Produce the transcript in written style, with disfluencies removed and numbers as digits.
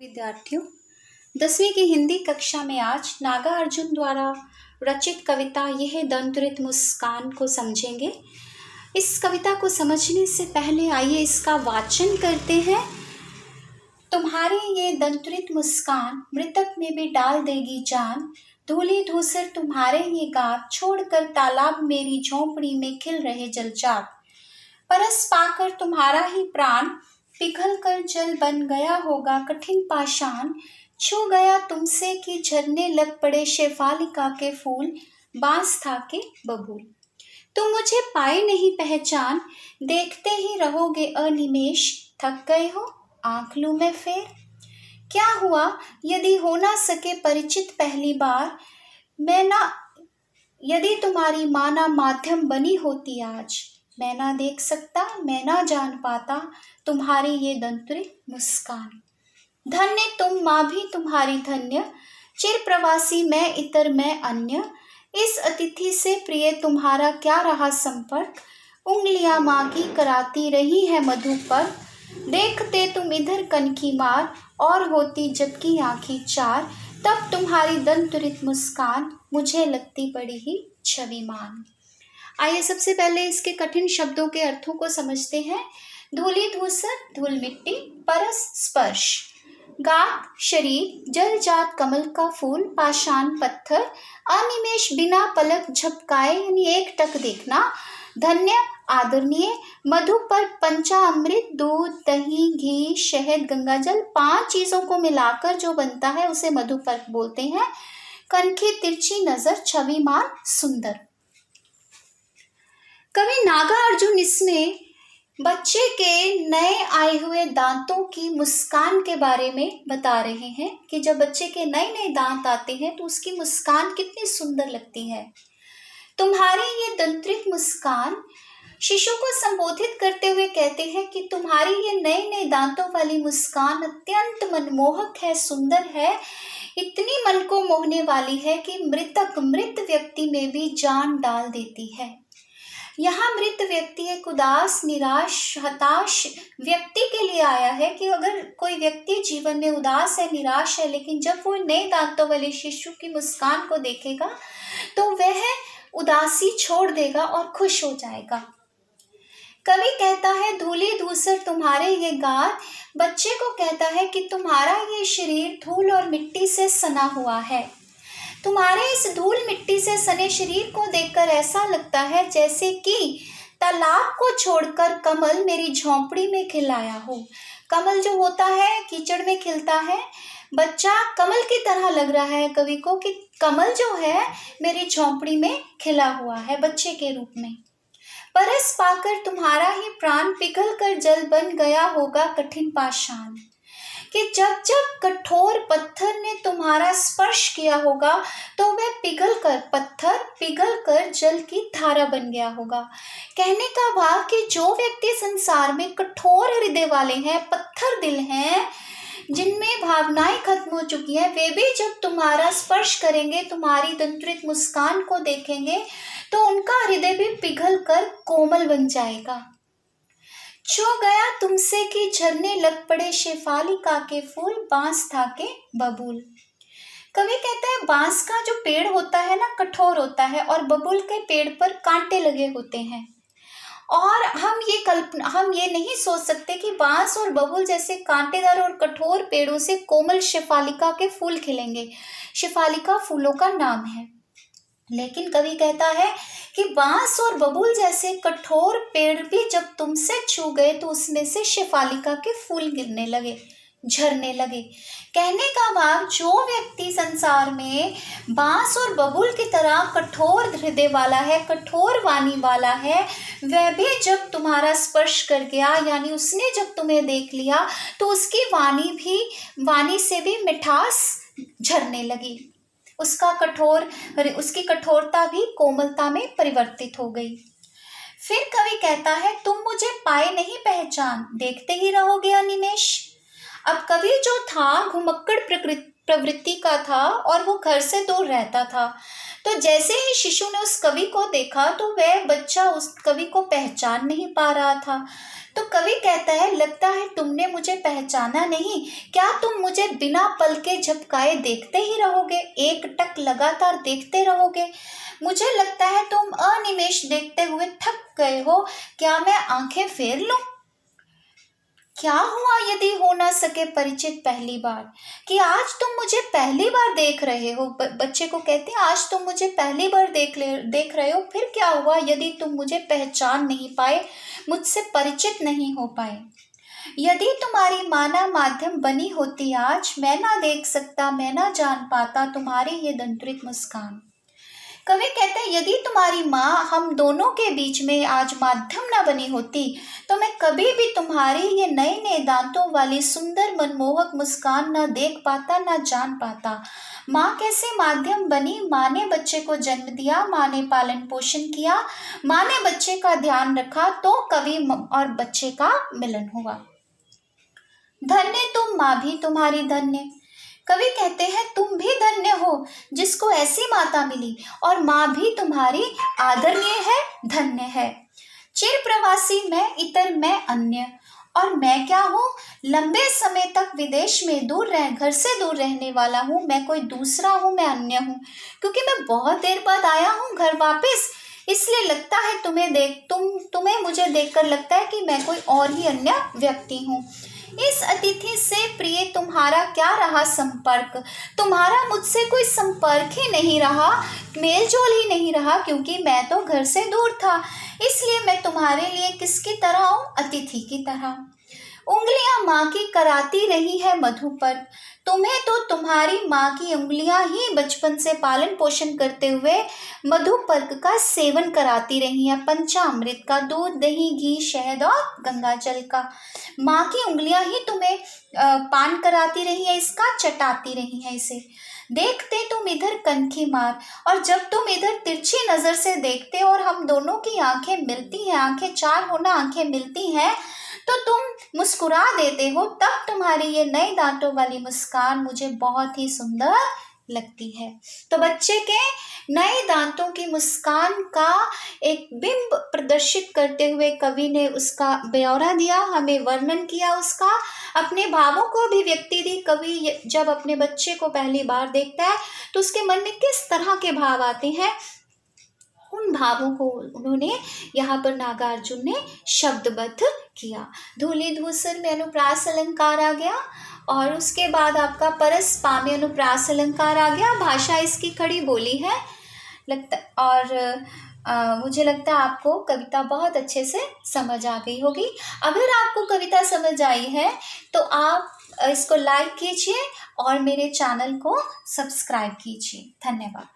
विद्यार्थियों, 10वीं की हिंदी कक्षा में आज नागार्जुन द्वारा रचित कविता यह दंतुरित मुस्कान को समझेंगे। इस कविता को समझने से पहले आइए इसका वाचन करते हैं। तुम्हारी ये दंतुरित मुस्कान मृतक में भी डाल देगी जान, धूली धूसर तुम्हारे ये गात छोड़कर तालाब मेरी झोंपड़ी में खिल रहे जलचाक। परस पाकर तुम्हारा ही प्राण पिघल कर जल बन गया होगा कठिन पाषाण, छू गया तुमसे कि झरने लग पड़े शेफालिका के फूल, बांस था के बबूल। तुम मुझे पाए नहीं पहचान, देखते ही रहोगे अनिमेष, थक गए हो आंख लूं मैं फेर। क्या हुआ यदि हो ना सके परिचित पहली बार, मैं ना यदि तुम्हारी माना माध्यम बनी होती आज, मैं ना देख सकता मैं ना जान पाता तुम्हारी ये दंतुरित मुस्कान। धन्य तुम माँ भी तुम्हारी धन्य, चिर प्रवासी मैं इतर मैं अन्य, इस अतिथि से प्रिय तुम्हारा क्या रहा संपर्क, उंगलियां माँ की कराती रही है मधु पर, देखते तुम इधर कनखी मार और होती जबकि आंखें चार, तब तुम्हारी दंतुरित मुस्कान मुझे लगती बड़ी ही छविमान। आइए सबसे पहले इसके कठिन शब्दों के अर्थों को समझते हैं। धूली धूसर धूल मिट्टी, परस स्पर्श, गात शरीर, जलजात कमल का फूल, पाषाण पत्थर, अनिमेष बिना पलक झपकाए यानी एक टक देखना, धन्य आदरणीय, मधु पर पंचामृत दूध दही घी शहद गंगाजल 5 चीजों को मिलाकर जो बनता है उसे मधुपर्क बोलते हैं। कनखी तिरछी नजर छविमान सुंदर। कवि नागार्जुन इसमें बच्चे के नए आए हुए दांतों की मुस्कान के बारे में बता रहे हैं कि जब बच्चे के नए नए दांत आते हैं तो उसकी मुस्कान कितनी सुंदर लगती है। तुम्हारी ये दंतुरित मुस्कान शिशु को संबोधित करते हुए कहते हैं कि तुम्हारी ये नए नए दांतों वाली मुस्कान अत्यंत मनमोहक है, सुंदर है, इतनी मन को मोहने वाली है कि मृत व्यक्ति में भी जान डाल देती है। यहाँ मृत व्यक्ति एक उदास निराश हताश व्यक्ति के लिए आया है कि अगर कोई व्यक्ति जीवन में उदास है निराश है, लेकिन जब वो नए दांतों वाले शिशु की मुस्कान को देखेगा तो वह उदासी छोड़ देगा और खुश हो जाएगा। कवि कहता है धूली धूसर तुम्हारे ये गात, बच्चे को कहता है कि तुम्हारा ये शरीर धूल और मिट्टी से सना हुआ है। तुम्हारे इस धूल मिट्टी से सने शरीर को देखकर ऐसा लगता है जैसे कि तालाब को छोड़कर कमल मेरी झोंपड़ी में खिलाया हो। कमल जो होता है कीचड़ में खिलता है, बच्चा कमल की तरह लग रहा है कवि को कि कमल जो है मेरी झोंपड़ी में खिला हुआ है बच्चे के रूप में। परस पाकर तुम्हारा ही प्राण पिघल कर जल बन गया होगा कठिन पाषाण, कि जब जब कठोर पत्थर ने तुम्हारा स्पर्श किया होगा तो वह पत्थर पिघल कर जल की धारा बन गया होगा। कहने का भाव कि जो व्यक्ति संसार में कठोर हृदय वाले हैं, पत्थर दिल हैं, जिनमें भावनाएं खत्म हो चुकी हैं, वे भी जब तुम्हारा स्पर्श करेंगे, तुम्हारी दंतुरित मुस्कान को देखेंगे तो उनका हृदय भी पिघल कर कोमल बन जाएगा। छू गया तुमसे कि झरने लग पड़े शेफालिका के फूल, बांस था के बबूल। कवि कहता है बांस का जो पेड़ होता है ना कठोर होता है और बबूल के पेड़ पर कांटे लगे होते हैं, और हम ये नहीं सोच सकते कि बांस और बबूल जैसे कांटेदार और कठोर पेड़ों से कोमल शेफालिका के फूल खिलेंगे। शेफालिका फूलों का नाम है, लेकिन कवि कहता है कि बांस और बबूल जैसे कठोर पेड़ भी जब तुमसे छू गए तो उसमें से शेफालिका के फूल गिरने लगे, झरने लगे। कहने का भाव जो व्यक्ति संसार में बांस और बबूल की तरह कठोर हृदय वाला है, कठोर वाणी वाला है, वह भी जब तुम्हारा स्पर्श कर गया यानी उसने जब तुम्हें देख लिया तो उसकी वाणी से भी मिठास झरने लगी, उसकी कठोरता भी कोमलता में परिवर्तित हो गई। फिर कवि कहता है तुम मुझे पाए नहीं पहचान, देखते ही रहोगे अनिमेष। अब कवि जो था घुमक्कड़ प्रवृत्ति का था और वो घर से दूर रहता था, तो जैसे ही शिशु ने उस कवि को देखा तो वह बच्चा उस कवि को पहचान नहीं पा रहा था। तो कवि कहता है, लगता है तुमने मुझे पहचाना नहीं, क्या तुम मुझे बिना पलके झपकाए देखते ही रहोगे, एक टक लगातार देखते रहोगे। मुझे लगता है तुम अनिमेष देखते हुए थक गए हो, क्या मैं आंखें फेर लूं। क्या हुआ यदि हो ना सके परिचित पहली बार, कि आज तुम मुझे पहली बार देख रहे हो। बच्चे को कहते हैं, आज तुम मुझे पहली बार देख रहे हो, फिर क्या हुआ यदि तुम मुझे पहचान नहीं पाए, मुझसे परिचित नहीं हो पाए। यदि तुम्हारी माना माध्यम बनी होती आज, मैं ना देख सकता, मैं ना जान पाता तुम्हारी ये दंत्रित मुस्कान। कवि कहते हैं, यदि तुम्हारी माँ हम दोनों के बीच में आज माध्यम ना बनी होती, तो मैं कभी भी तुम्हारी ये नए नए दांतों वाली सुंदर मनमोहक मुस्कान ना देख पाता, ना जान पाता। माँ कैसे माध्यम बनी, माँ ने बच्चे को जन्म दिया, माँ ने पालन पोषण किया, माँ ने बच्चे का ध्यान रखा, तो कवि और बच्चे का मिलन हुआ। धन्य तुम, माँ भी तुम्हारी धन्य। कवि कहते हैं, तुम भी धन्य हो जिसको ऐसी माता मिली, और माँ भी तुम्हारी आदरणीय है, धन्य है। चिर प्रवासी मैं, इतर मैं अन्य, और मैं क्या हूँ, लंबे समय तक विदेश में घर से दूर रहने वाला हूँ। मैं कोई दूसरा हूँ, मैं अन्य हूँ, क्योंकि मैं बहुत देर बाद आया हूँ घर वापस, इसलिए लगता है तुम्हें मुझे देखकर लगता है कि मैं कोई और ही अन्य व्यक्ति हूँ। इस अतिथि से प्रिय तुम्हारा क्या रहा संपर्क, तुम्हारा मुझसे कोई संपर्क ही नहीं रहा, मेल जोल ही नहीं रहा, क्योंकि मैं तो घर से दूर था, इसलिए मैं तुम्हारे लिए किसकी तरह हूँ, अतिथि की तरह। उंगलियां माँ की कराती रही है मधुपर, तुम्हें तो तुम्हारी माँ की उंगलियां ही बचपन से पालन पोषण करते हुए मधुपर्क का सेवन कराती रही है, पंचामृत का, दूध दही घी शहद और गंगा जल का। माँ की उंगलियां ही तुम्हें पान कराती रही है, इसका चटाती रही है इसे। देखते तुम इधर कनखी मार, और जब तुम इधर तिरछी नजर से देखते और हम दोनों की आंखें मिलती हैं, आंखें चार होना आंखें मिलती हैं, तो तुम मुस्कुरा देते हो, तब तुम्हारी ये नए दांतों वाली मुस्कान मुझे बहुत ही सुंदर लगती है। तो बच्चे के नए दांतों की मुस्कान का एक बिंब प्रदर्शित करते हुए कवि ने उसका ब्यौरा दिया, हमें वर्णन किया उसका, अपने भावों को अभिव्यक्ति दी। कवि जब अपने बच्चे को पहली बार देखता है तो उसके मन में किस तरह के भाव आते हैं, उन भावों को उन्होंने यहाँ पर नागार्जुन ने शब्दबद्ध किया। धूलि धूसर में अनुप्रास अलंकार आ गया, और उसके बाद आपका परस पा में अनुप्रास अलंकार आ गया। भाषा इसकी खड़ी बोली है मुझे लगता है आपको कविता बहुत अच्छे से समझ आ गई होगी। अगर आपको कविता समझ आई है तो आप इसको लाइक कीजिए और मेरे चैनल को सब्सक्राइब कीजिए। धन्यवाद।